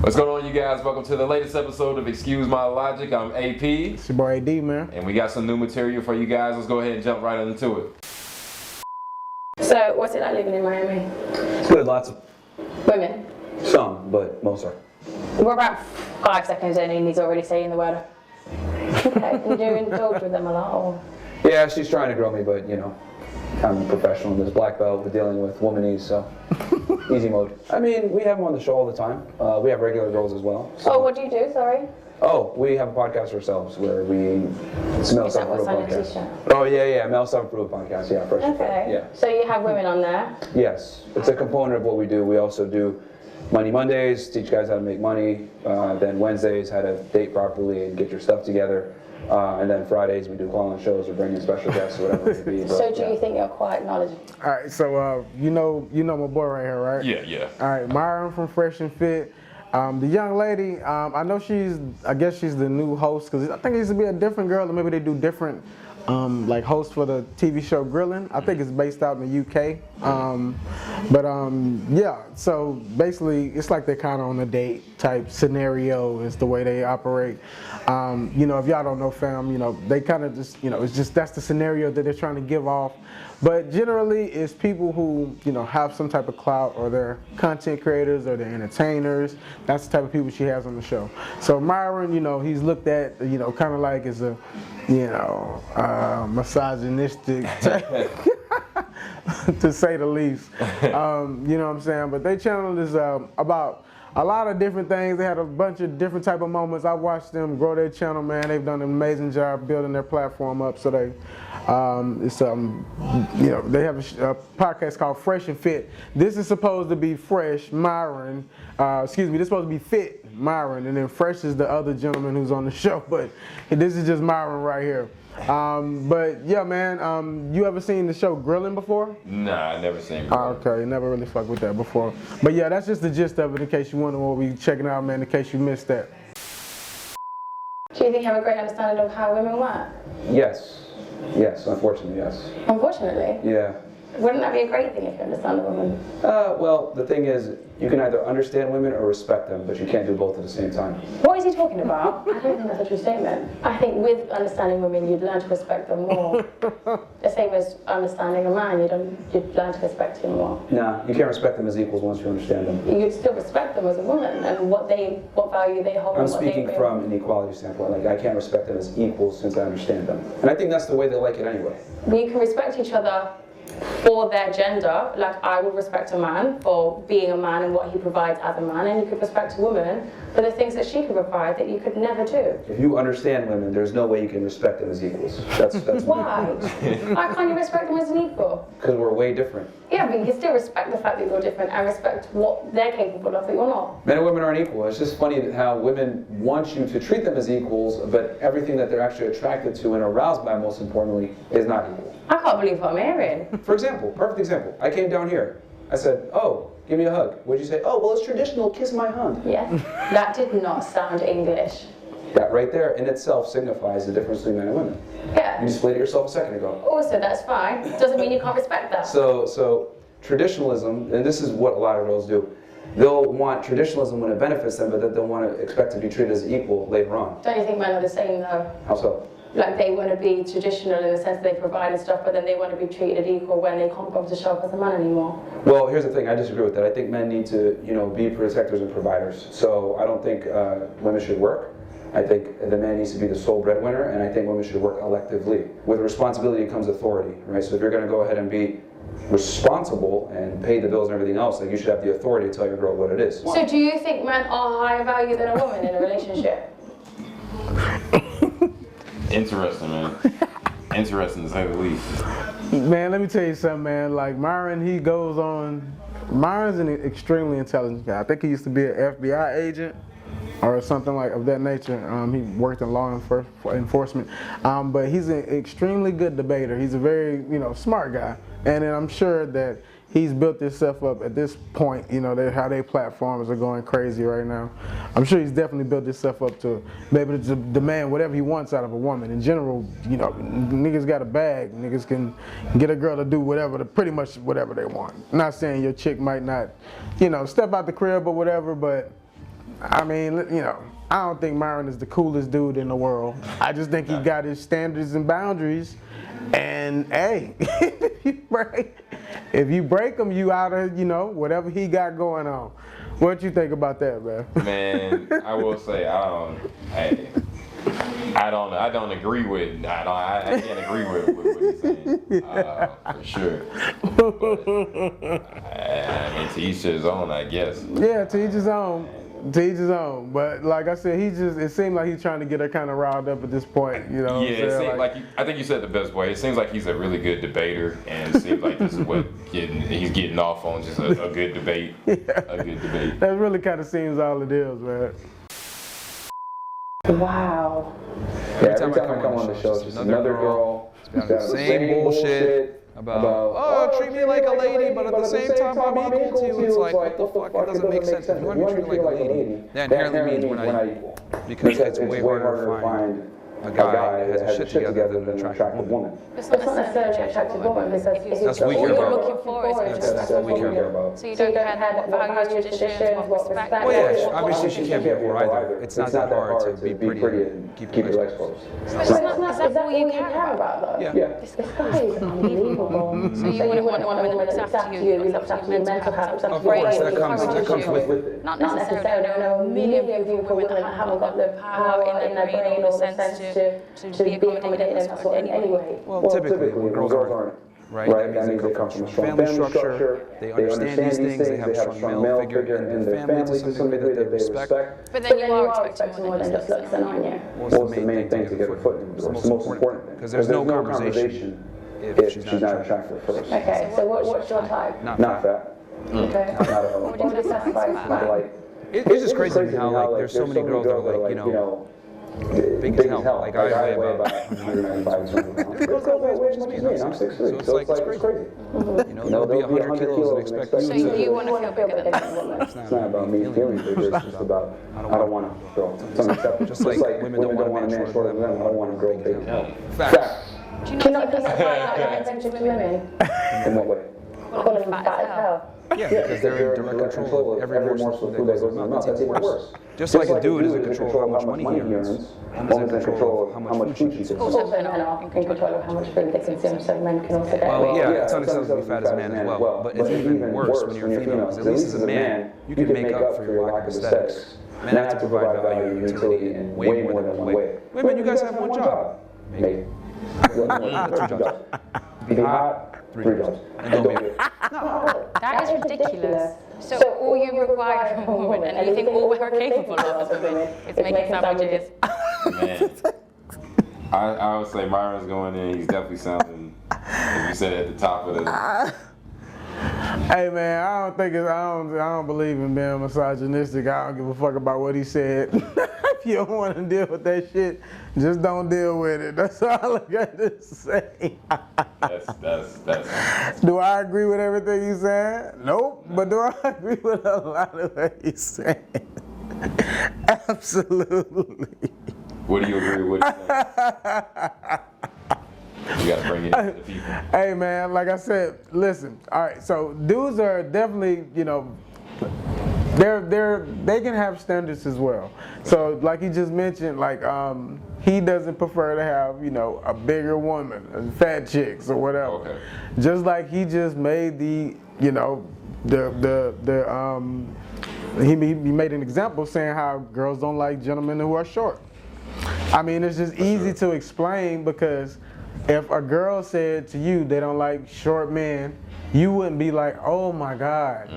What's going on, you guys? Welcome to the latest episode of Excuse My Logic. I'm AP. It's your boy AD, man. And we got some new material for you guys. Let's go ahead and jump right into it. So, what's it like living in Miami? It's good, lots of Women? some, but most are. We're about 5 seconds in and he's already saying the word. Okay, and do you indulge with them a lot? Or? Yeah, she's trying to grow me, but you know, I'm a professional in this black belt. We're dealing with womanese, so easy mode. I mean, we have them on the show all the time. We have regular girls as well. So. Oh, what do you do? Sorry. Oh, we have a podcast ourselves where it's a Male Self-Improved podcast. Oh yeah, Male Self-Improved podcast. Yeah, fresh. Okay. Yeah. So you have women on there? Yes, it's a component of what we do. We also do Money Mondays, teach guys how to make money. Then Wednesdays, how to date properly and get your stuff together. And then Fridays we do call-in shows or bring in special guests or whatever it may be. But, so do you think you're quite knowledgeable? All right, so you know my boy right here, right? Yeah. All right, Myron from Fresh and Fit. The young lady, I know I guess she's the new host, because I think it used to be a different girl, or maybe they do different like hosts for the TV show Grilling. I think it's based out in the UK. Yeah, so basically it's like they're kind of on a date type scenario is the way they operate. You know, if y'all don't know, fam, you know, they kind of just, you know, it's just that's the scenario that they're trying to give off. But generally, it's people who, you know, have some type of clout, or they're content creators, or they're entertainers. That's the type of people she has on the show. So Myron, you know, he's looked at, you know, kind of like as a, you know, misogynistic type, to say the least. You know what I'm saying? But their channel is about a lot of different things. They had a bunch of different type of moments. I watched them grow their channel, man. They've done an amazing job building their platform up. So they, you know, they have a podcast called Fresh and Fit. This is supposed to be Fresh Myron. Excuse me, this is supposed to be Fit Myron, and then Fresh is the other gentleman who's on the show. But this is just Myron right here. But yeah, man, you ever seen the show Grilling before? Nah, I never seen Grilling. Okay, never really fucked with that before. But yeah, that's just the gist of it in case you wonder what we checking out, man, in case you missed that. Do you think you have a great understanding of how women work? Yes, unfortunately, yes. Unfortunately? Yeah. Wouldn't that be a great thing if you understand a woman? Well, the thing is, you can either understand women or respect them, but you can't do both at the same time. What is he talking about? I don't think that's a true statement. I think with understanding women, you'd learn to respect them more. The same as understanding a man, you'd learn to respect him more. Nah, you can't respect them as equals once you understand them. You'd still respect them as a woman and what value they hold. I'm speaking from an equality standpoint. Like, I can't respect them as equals since I understand them. And I think that's the way they like it anyway. You can respect each other for their gender, like I would respect a man for being a man and what he provides as a man, and you could respect a woman for the things that she could provide that you could never do. If you understand women, there's no way you can respect them as equals. That's Why? Why can't you respect them as an equal? Because we're way different. Yeah, but you can still respect the fact that you're different and respect what they're capable of that you're not. Men and women aren't equal. It's just funny how women want you to treat them as equals, but everything that they're actually attracted to and aroused by, most importantly, is not equal. I can't believe what I'm hearing. For example, perfect example. I came down here. I said, oh, give me a hug. What'd you say? Oh, well, it's traditional, kiss my hand. Yeah, that did not sound English. That right there in itself signifies the difference between men and women. Yeah. You displayed it yourself a second ago. Also, that's fine. Doesn't mean you can't respect that. So traditionalism, and this is what a lot of girls do, they'll want traditionalism when it benefits them, but then they'll want to expect to be treated as equal later on. Don't you think men are the same though? How so? Like they want to be traditional in the sense that they provide and stuff, but then they want to be treated equal when they can't bother to show up as a man anymore. Well, here's the thing. I disagree with that. I think men need to, you know, be protectors and providers. So I don't think women should work. I think the man needs to be the sole breadwinner, and I think women should work electively. With responsibility comes authority, right? So if you're going to go ahead and be responsible and pay the bills and everything else, like you should have the authority to tell your girl what it is. So do you think men are higher value than a woman in a relationship? Interesting, man. Interesting to say the least. Man, let me tell you something, man. Like Myron's an extremely intelligent guy. I think he used to be an FBI agent or something like of that nature. He worked in law enforcement, but he's an extremely good debater. He's a very, you know, smart guy, and then I'm sure that he's built himself up at this point, you know, how their platforms are going crazy right now. I'm sure he's definitely built himself up to be able to demand whatever he wants out of a woman. In general, you know, niggas got a bag. Niggas can get a girl to do whatever, pretty much whatever they want. I'm not saying your chick might not, you know, step out the crib or whatever, but I mean, you know, I don't think Myron is the coolest dude in the world. I just think he got his standards and boundaries. And hey, if you break them, you out of, you know, whatever he got going on. What you think about that, man? Man, I will say I don't agree with. I can't agree with what he's saying for sure. But, I mean, to each his own, I guess. Yeah, to each his own. To each his own. But like I said, it seemed like he's trying to get her kind of riled up at this point. You know. Yeah, it seems like I think you said the best way. It seems like he's a really good debater, and it seems like this is what he's getting off on, just a good debate. Yeah. A good debate. That really kind of seems all it is, man. Wow. Yeah, every time I come on the show, it's just another girl. The same bullshit about, treat me like a lady, but at the same time I'm equal to you. It's like, what the fuck? It doesn't make sense. If you want to be treated like a lady, that inherently means we're not equal. Because it's way harder to find a guy that has his shit together than an attractive woman. It's not necessarily an attractive woman, because That's what we care all you're about. looking for is That's what we care about. So you don't have what values, traditions, what respect. Well, yeah, obviously she can't be a whore either. It's not that hard to be pretty and keep your legs closed. Is that all you care about, though? Yeah. This guy is unbelievable. So you wouldn't want a woman that looks after you, looks after your mental health, looks after your brain, that comes with it. Not necessarily. I know a million people who haven't got the power in their brain or the sense to be accommodating in that sort of anyway. Well, typically, when girls aren't, right? That means they come from a strong family structure, they understand these things, they have a strong male figure in their family to some degree that they respect. But then you are expecting more than just looks, then, aren't you? What's the main thing to get her foot in the door? It's the most important thing. Because there's no conversation if she's not attractive first. Okay, so what's your type? Not fat. Okay. Not a hoe. What would you classify as Not fat? light. It's just crazy to me how, like, there's so many girls that are, like, you know, big as hell. Like, I weigh about 195 pounds. Girls that weigh as much as me. I'm 6'3". So it's like, it's crazy. You know, they'll be 100 kilos and expect So you to... you want to feel bigger than that woman? It's not about me feeling bigger, it's just about, I don't want to grow. Just like women don't want a man shorter than them, I don't want to grow big. Facts. Do you not think that's why attention to women? In what way? Call them fat as hell. Yeah, because they're in direct control of every morsel of food that goes in their mouth. That's even worse. Just like a dude is in control of how much money he earns, woman's in control of how much food she consumes. Also, men are in control of how much food they consume, so men can also get Well, yeah, it's unacceptable to be fat as a man as well, but it's even worse when you're a female, because at least as a man, you can make up for your lack of aesthetics. Men have to provide value and utility in way more than one way. Women, you guys have one job. Maybe. 2 jobs. Be hot, 3 jobs. And don't be That is ridiculous. So all you require from a woman, and you think all we're capable of as women, is making sandwiches. Man, I would say Myron's going in. He's definitely sounding, as you said, at the top of the. Hey man, I don't believe in being misogynistic. I don't give a fuck about what he said. If you don't want to deal with that shit, just don't deal with it. That's all I got to say. That's. Do I agree with everything he said? Nope. But do I agree with a lot of what he said? Absolutely. What do you agree with? You gotta bring it to the people. Hey man, like I said, listen. All right, so dudes are definitely, you know, they can have standards as well. So like he just mentioned, like he doesn't prefer to have, you know, a bigger woman, fat chicks or whatever. Okay. Just like he just made the, you know, he made an example saying how girls don't like gentlemen who are short. I mean, it's just easy to explain, because if a girl said to you they don't like short men, you wouldn't be like, oh my God,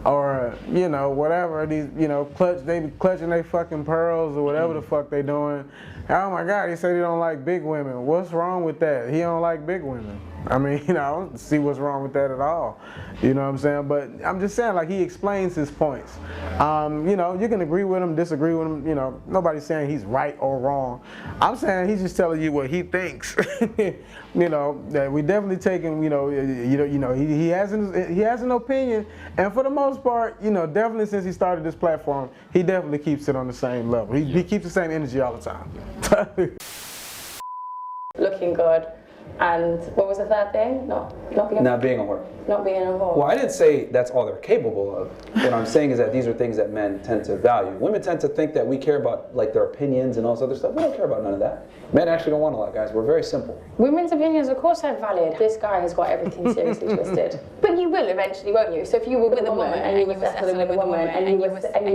or, you know, whatever, these, you know, they be clutching their fucking pearls or whatever the fuck they doing. Oh my God, he said he don't like big women. What's wrong with that? He don't like big women. I mean, you know, I don't see what's wrong with that at all. You know what I'm saying? But I'm just saying, like, he explains his points. You know, you can agree with him, disagree with him. You know, nobody's saying he's right or wrong. I'm saying he's just telling you what he thinks. You know, that we definitely take him. You know, he has an opinion, and for the most part, you know, definitely since he started this platform, he definitely keeps it on the same level. He keeps the same energy all the time. Looking good, And what was the third thing? Not being a whore. Not being a whore. Well, I didn't say that's all they're capable of. What I'm saying is that these are things that men tend to value. Women tend to think that we care about like their opinions and all this other stuff. We don't care about none of that. Men actually don't want a lot, guys. We're very simple. Women's opinions, of course, are valid. This guy has got everything seriously twisted. But you will eventually, won't you? So if you were with a woman and you were settling with a woman and you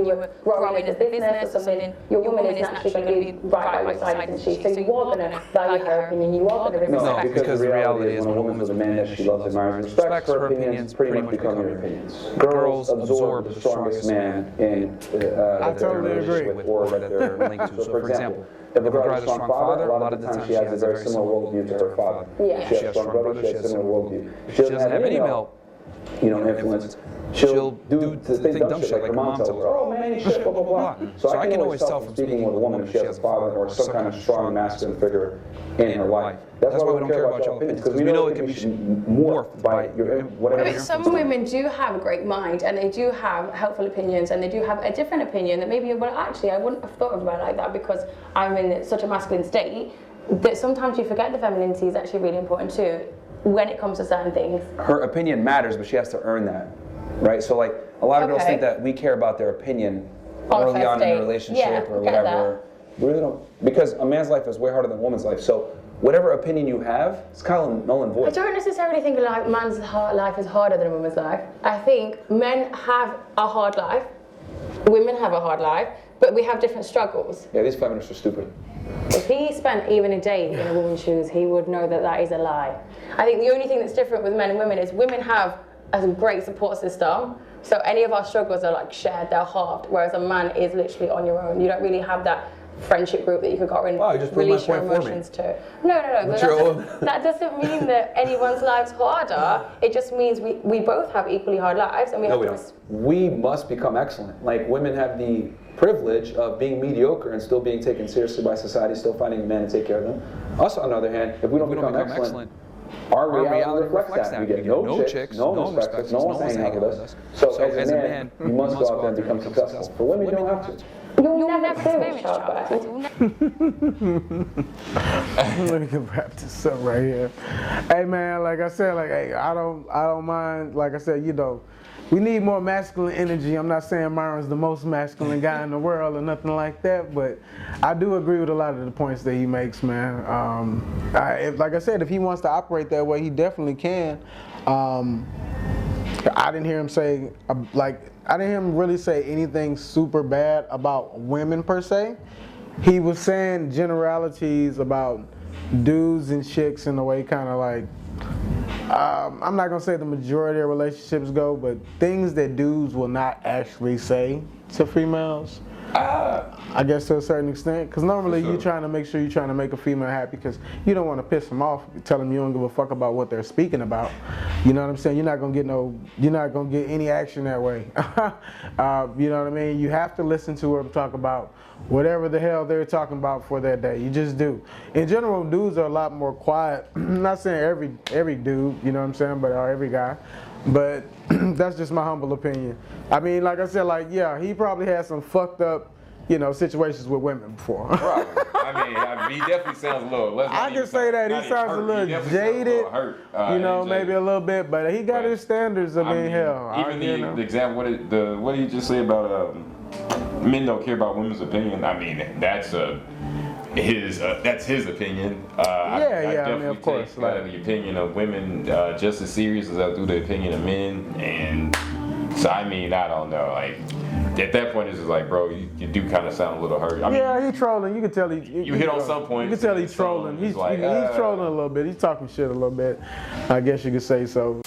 were growing a business or something, your woman is naturally going to be right by your side, isn't she? So you are going to value her opinion. You are going to respect her. No, because the reality is when a woman's with a man that she loves, admires, and respects, her opinions pretty much become your opinions. Girls absorb the strongest man in I totally agree. Or that they're linked to. So for example, if a girl has a strong father, a lot of the time she has a very similar worldview to her father. Yeah. She has a strong brother, she has a similar worldview. If she doesn't have any male influence, she'll do the thing dumb shit like her mom tells her, oh man, you shit, blah, blah, blah. So I can always tell from speaking with a woman if she has a father or some kind of strong masculine figure in her life. That's why we don't care about your opinions, because we know it can be morphed by your whatever. But some women do have a great mind, and they do have helpful opinions, and they do have a different opinion that maybe, well, actually, I wouldn't have thought of it like that because I'm in such a masculine state that sometimes you forget the femininity is actually really important too when it comes to certain things. Her opinion matters, but she has to earn that, right? So like a lot of girls think that we care about their opinion early on in a relationship or whatever. We really don't, because a man's life is way harder than a woman's life. So whatever opinion you have, it's kind of null and void. I don't necessarily think like man's life is harder than a woman's life. I think men have a hard life, women have a hard life, but we have different struggles. Yeah, these feminists are stupid. If he spent even a day in a woman's shoes, he would know that that is a lie. I think the only thing that's different with men and women is women have a great support system. So any of our struggles are like shared, they're halved, whereas a man is literally on your own. You don't really have that friendship group that you could go and release your emotions to. No. But that doesn't mean that anyone's life's harder. It just means we both have equally hard lives, and we have to. We must become excellent. Like women have the privilege of being mediocre and still being taken seriously by society, still finding a man to take care of them. Us, on the other hand, if we don't become excellent, our reality reflects that. We get no chicks, no one respects us, no one wants to hang out with us. So as a man, you must go out there and become successful. For women, you don't have to. You'll never experience childbirth. Let me wrap this up right here. Hey man, like I said, I don't mind. Like I said, we need more masculine energy. I'm not saying Myron's the most masculine guy in the world or nothing like that, but I do agree with a lot of the points that he makes, man. Like I said, if he wants to operate that way, he definitely can. I didn't hear him say, I didn't hear him really say anything super bad about women per se. He was saying generalities about dudes and chicks in a way kind of like, I'm not going to say the majority of relationships go, but things that dudes will not actually say to females. I guess to a certain extent, because normally you're trying to make sure you're trying to make a female happy because you don't want to piss them off, tell them you don't give a fuck about what they're speaking about. You know what I'm saying? You're not gonna get any action that way. You know what I mean? You have to listen to them talk about whatever the hell they're talking about for that day. You just do. In general, dudes are a lot more quiet. I'm not saying every dude, you know what I'm saying, but every guy. But that's just my humble opinion. I mean, like I said, he probably had some fucked up, situations with women before. Probably. I mean, he definitely sounds a little. I can say that he sounds a little jaded, maybe a little bit, but he got his standards. Hell. Even the example, what did you just say about men don't care about women's opinion? I mean, that's his opinion. Of course. The opinion of women just as serious as I do the opinion of men, and so I don't know. Like at that point, it's just like, bro, you do kind of sound a little hurt. He's trolling. You can tell you hit on some point. You can tell he's trolling. He's trolling a little bit. He's talking shit a little bit. I guess you could say so.